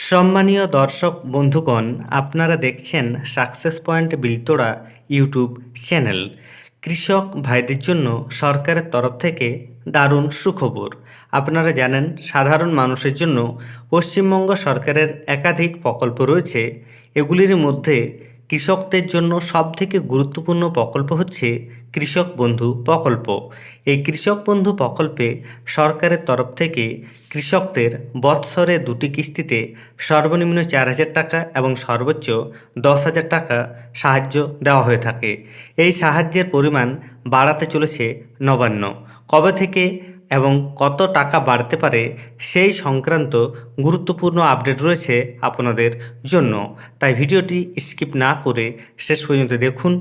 সম্মানীয় দর্শক বন্ধুগণ, আপনারা দেখছেন সাকসেস পয়েন্ট বিলতোড়া ইউটিউব চ্যানেল। কৃষক ভাইদের জন্য সরকারের তরফ থেকে দারুণ সুখবর। আপনারা জানেন, সাধারণ মানুষের জন্য পশ্চিমবঙ্গ সরকারের একাধিক প্রকল্প রয়েছে। এগুলির মধ্যে কৃষকদের জন্য সবথেকে গুরুত্বপূর্ণ প্রকল্প হচ্ছে কৃষক বন্ধু প্রকল্প। এই কৃষক বন্ধু প্রকল্পে সরকারের তরফ থেকে কৃষকদের বৎসরে 2টি কিস্তিতে সর্বনিম্ন 4,000 টাকা এবং সর্বোচ্চ 10,000 টাকা সাহায্য দেওয়া হয়ে থাকে। এই সাহায্যের পরিমাণ বাড়াতে চলেছে নবান্ন। কবে থেকে এবং কত টাকা বাড়তে পারে সেই সংক্রান্ত গুরুত্বপূর্ণ আপডেট রয়েছে আপনাদের জন্য। তাই ভিডিওটি স্কিপ না করে শেষ পর্যন্ত দেখুন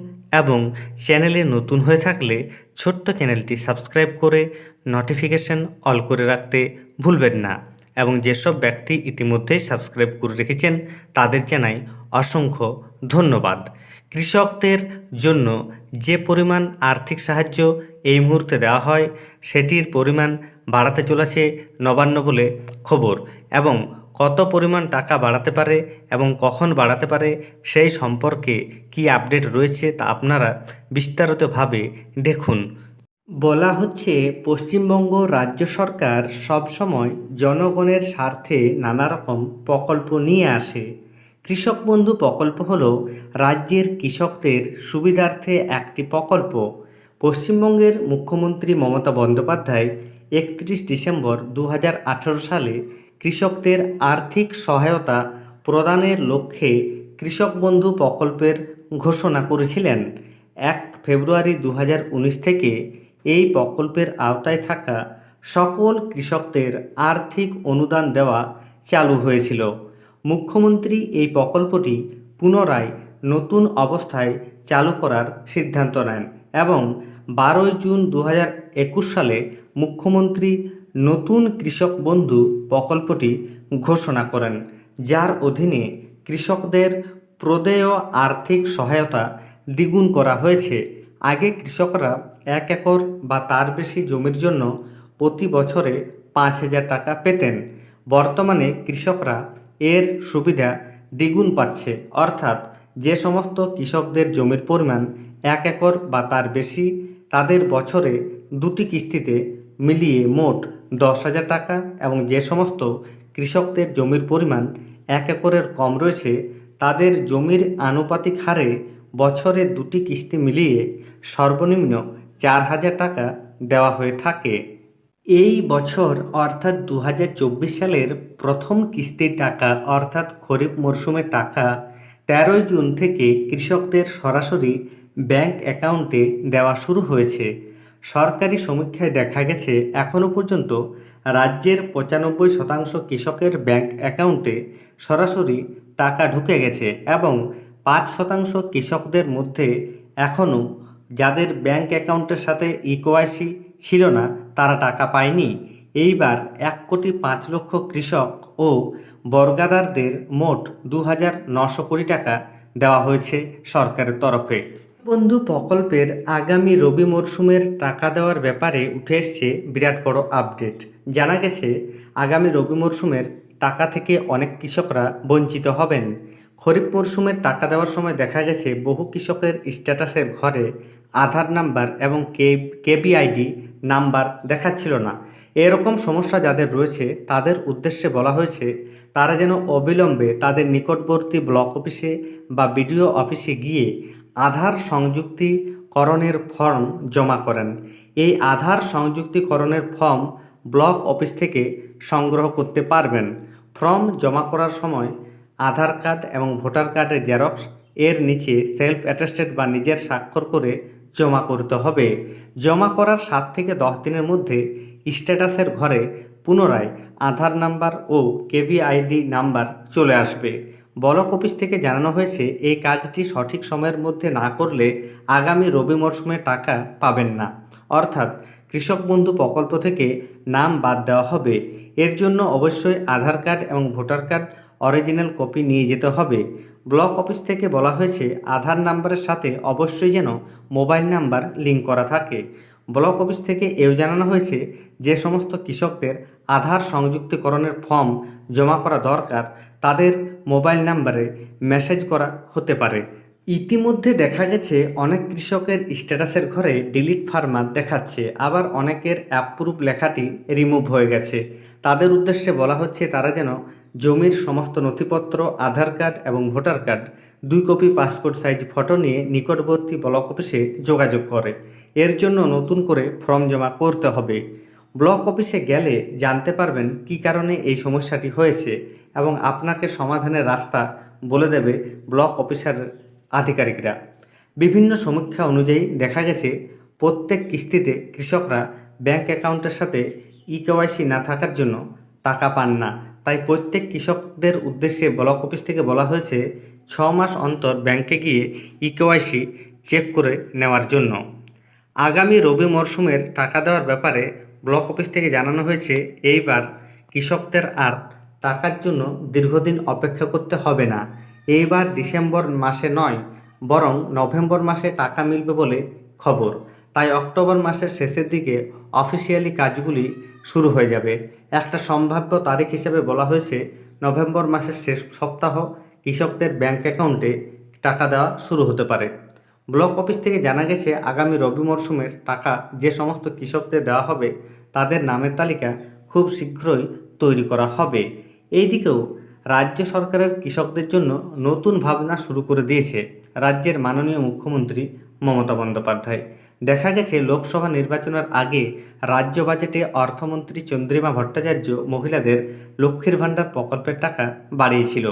এবং চ্যানেলে নতুন হয়ে থাকলে ছোট্ট চ্যানেলটি সাবস্ক্রাইব করে নোটিফিকেশন অল করে রাখতে ভুলবেন না। এবং যেসব ব্যক্তি ইতিমধ্যেই সাবস্ক্রাইব করে রেখেছেন তাদের জানাই অসংখ্য ধন্যবাদ। কৃষকদের জন্য যে পরিমাণ আর্থিক সাহায্য এই মুহূর্তে দেওয়া হয় সেটির পরিমাণ বাড়াতে চলেছে নবান্ন বলে খবর। এবং কত পরিমাণ টাকা বাড়াতে পারে এবং কখন বাড়াতে পারে সেই সম্পর্কে কি আপডেট রয়েছে তা আপনারা বিস্তারিতভাবে দেখুন। বলা হচ্ছে, পশ্চিমবঙ্গ রাজ্য সরকার সবসময় জনগণের স্বার্থে নানা রকম প্রকল্প নিয়ে আসে। কৃষক বন্ধু প্রকল্প হল রাজ্যের কৃষকদের সুবিধার্থে একটি প্রকল্প। পশ্চিমবঙ্গের মুখ্যমন্ত্রী মমতা বন্দ্যোপাধ্যায় 31 ডিসেম্বর 2018 সালে কৃষকদের আর্থিক সহায়তা প্রদানের লক্ষ্যে কৃষক বন্ধু প্রকল্পের ঘোষণা করেছিলেন। 1 ফেব্রুয়ারি 2019 থেকে এই প্রকল্পের আওতায় থাকা সকল কৃষকদের আর্থিক অনুদান দেওয়া চালু হয়েছিল। মুখ্যমন্ত্রী এই প্রকল্পটি পুনরায় নতুন অবস্থায় চালু করার সিদ্ধান্ত নেন এবং 12 জুন 2021 সালে মুখ্যমন্ত্রী নতুন কৃষক বন্ধু প্রকল্পটি ঘোষণা করেন, যার অধীনে কৃষকদের প্রদেয় আর্থিক সহায়তা দ্বিগুণ করা হয়েছে। আগে কৃষকরা 1 একর বা তার বেশি জমির জন্য প্রতি বছরে 5,000 টাকা পেতেন। বর্তমানে কৃষকরা এর সুবিধা দ্বিগুণ পাচ্ছে, অর্থাৎ যে সমস্ত কৃষকদের জমির পরিমাণ 1 একর বা তার বেশি, তাদের বছরে 2টি কিস্তিতে মিলিয়ে মোট 10,000 টাকা, এবং যে সমস্ত কৃষকদের জমির পরিমাণ 1 একরের কম রয়েছে তাদের জমির আনুপাতিক হারে বছরে 2টি কিস্তি মিলিয়ে সর্বনিম্ন 4,000 টাকা দেওয়া হয়ে থাকে। এই বছর অর্থাৎ 2024 সালের প্রথম কিস্তির টাকা অর্থাৎ খরিফ মরশুমের টাকা 13 জুন থেকে কৃষকদের সরাসরি ব্যাংক অ্যাকাউন্টে দেওয়া শুরু হয়েছে। সরকারি সমীক্ষায় দেখা গেছে এখনও পর্যন্ত রাজ্যের 95% কৃষকের ব্যাংক অ্যাকাউন্টে সরাসরি টাকা ঢুকে গেছে এবং 5% কৃষকদের মধ্যে এখনও যাদের ব্যাংক অ্যাকাউন্টের সাথে ইকেওয়াইসি ছিল না তারা টাকা পায়নি। এইবার 1,05,00,000 কৃষক ও বর্গাদারদের মোট 2,900 কোটি টাকা দেওয়া হয়েছে সরকারের তরফে। বন্ধু প্রকল্পের আগামী রবি মরশুমের টাকা দেওয়ার ব্যাপারে উঠে এসছে বিরাট বড় আপডেট। জানা গেছে আগামী রবি মরশুমের টাকা থেকে অনেক কৃষকরা বঞ্চিত হবেন। খরিফ মরশুমের টাকা দেওয়ার সময় দেখা গেছে বহু কৃষকের স্ট্যাটাসের ঘরে আধার নাম্বার এবং কেবিআইডি নাম্বার দেখাচ্ছিল না। এরকম সমস্যা যাদের রয়েছে তাদের উদ্দেশ্যে বলা হয়েছে তারা যেন অবিলম্বে তাদের নিকটবর্তী ব্লক অফিসে বা বিডিও অফিসে গিয়ে আধার সংযুক্তিকরণের ফর্ম জমা করেন। এই আধার সংযুক্তিকরণের ফর্ম ব্লক অফিস থেকে সংগ্রহ করতে পারবেন। ফর্ম জমা করার সময় আধার কার্ড এবং ভোটার কার্ডের জেরক্স এর নিচে সেলফ অ্যাটেস্টেড বা নিজের স্বাক্ষর করে জমা করতে হবে। জমা করার 7 থেকে 10 দিনের মধ্যে স্ট্যাটাসের ঘরে পুনরায় আধার নাম্বার ও কেভিআইডি নাম্বার চলে আসবে। ব্লক অফিস থেকে জানানো হয়েছে এই কাজটি সঠিক সময়ের মধ্যে না করলে আগামী রবি মরশুমে টাকা পাবেন না, অর্থাৎ কৃষক বন্ধু প্রকল্প থেকে নাম বাদ দেওয়া হবে। এর জন্য অবশ্যই আধার কার্ড এবং ভোটার কার্ড অরিজিনাল কপি নিয়ে যেতে হবে। ব্লক অফিস থেকে বলা হয়েছে আধার নাম্বারের সাথে অবশ্যই যেন মোবাইল নাম্বার লিঙ্ক করা থাকে। ব্লক অফিস থেকে এও জানানো হয়েছে যে সমস্ত কৃষকদের আধার সংযুক্তিকরণের ফর্ম জমা করা দরকার তাদের মোবাইল নাম্বারে মেসেজ করা হতে পারে। ইতিমধ্যে দেখা গেছে অনেক কৃষকের স্ট্যাটাসের ঘরে ডিলিট ফার্মার দেখাচ্ছে, আবার অনেকের অ্যাপ্রুভ লেখাটি রিমুভ হয়ে গেছে। তাদের উদ্দেশ্যে বলা হচ্ছে তারা যেন জমির সমস্ত নথিপত্র, আধার কার্ড এবং voter card, 2 copy passport size photo নিয়ে নিকটবর্তী ব্লক অফিসে যোগাযোগ করে। এর জন্য নতুন করে ফর্ম জমা করতে হবে। ব্লক অফিসে গেলে জানতে পারবেন কী কারণে এই সমস্যাটি হয়েছে এবং আপনাকে সমাধানের রাস্তা বলে দেবে ব্লক অফিসার আধিকারিকরা। বিভিন্ন সমীক্ষা অনুযায়ী দেখা গেছে প্রত্যেক কিস্তিতে কৃষকরা ব্যাংক অ্যাকাউন্টের সাথে ইকেওয়াইসি না থাকার জন্য টাকা পান না। তাই প্রত্যেক কৃষকদের উদ্দেশ্যে ব্লক অফিস থেকে বলা হয়েছে 6 মাস অন্তর ব্যাংকে গিয়ে ইকেওয়াইসি চেক করে নেওয়ার জন্য। আগামী রবি মরশুমের টাকা দেওয়ার ব্যাপারে ব্লক অফিস থেকে জানানো হয়েছে এইবার কৃষকদের আর টাকার জন্য দীর্ঘদিন অপেক্ষা করতে হবে না। এইবার ডিসেম্বর মাসে নয়, বরং নভেম্বর মাসে টাকা মিলবে বলে খবর। তাই অক্টোবর মাসের শেষের দিকে অফিসিয়ালি কাজগুলি শুরু হয়ে যাবে। একটা সম্ভাব্য তারিখ হিসেবে বলা হয়েছে নভেম্বর মাসের শেষ সপ্তাহ কৃষকদের ব্যাংক অ্যাকাউন্টে টাকা দেওয়া শুরু হতে পারে। ব্লক অফিস থেকে জানা গেছে আগামী রবি মরশুমের টাকা যে সমস্ত কৃষকদের দেওয়া হবে তাদের নামের তালিকা খুব শীঘ্রই তৈরি করা হবে। এইদিকেও রাজ্য সরকারের কৃষকদের জন্য নতুন ভাবনা শুরু করে দিয়েছে রাজ্যের মাননীয় মুখ্যমন্ত্রী মমতা বন্দ্যোপাধ্যায়। দেখা গেছে লোকসভা নির্বাচনের আগে রাজ্য বাজেটে অর্থমন্ত্রী চন্দ্রিমা ভট্টাচার্য মহিলাদের লক্ষ্মীর ভাণ্ডার প্রকল্পের টাকা বাড়িয়েছিল।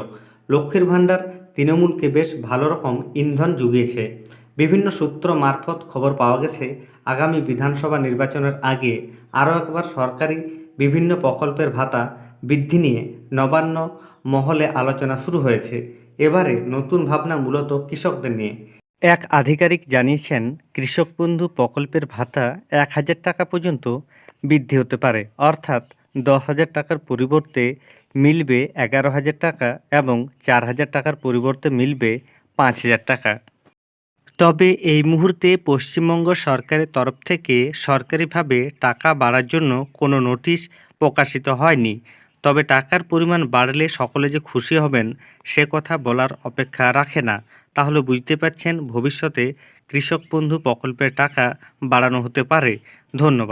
লক্ষ্মীর ভাণ্ডার তৃণমূলকে বেশ ভালো রকম ইন্ধন জুগিয়েছে। বিভিন্ন সূত্র মারফত খবর পাওয়া গেছে আগামী বিধানসভা নির্বাচনের আগে আরও একবার সরকারি বিভিন্ন প্রকল্পের ভাতা বৃদ্ধি নিয়ে নবান্ন মহলে আলোচনা শুরু হয়েছে। এবারে নতুন ভাবনা মূলত কৃষকদের নিয়ে। এক আধিকারিক জানিয়েছেন কৃষক বন্ধু প্রকল্পের ভাতা 1,000 টাকা পর্যন্ত বৃদ্ধি হতে পারে, অর্থাৎ 10,000 টাকার পরিবর্তে মিলবে 11,000 টাকা এবং 4,000 টাকার পরিবর্তে মিলবে 5,000 টাকা। তবে এই মুহূর্তে পশ্চিমবঙ্গ সরকারের তরফ থেকে সরকারিভাবে টাকা বাড়ার জন্য কোনো নোটিশ প্রকাশিত হয়নি। তবে টাকার পরিমাণ বাড়লে সকলে যে খুশি হবেন সে কথা বলার অপেক্ষা রাখে না। তাহলে বুঝতে পারছেন ভবিষ্যতে কৃষক বন্ধু প্রকল্পের টাকা বাড়ানো হতে পারে। ধন্যবাদ।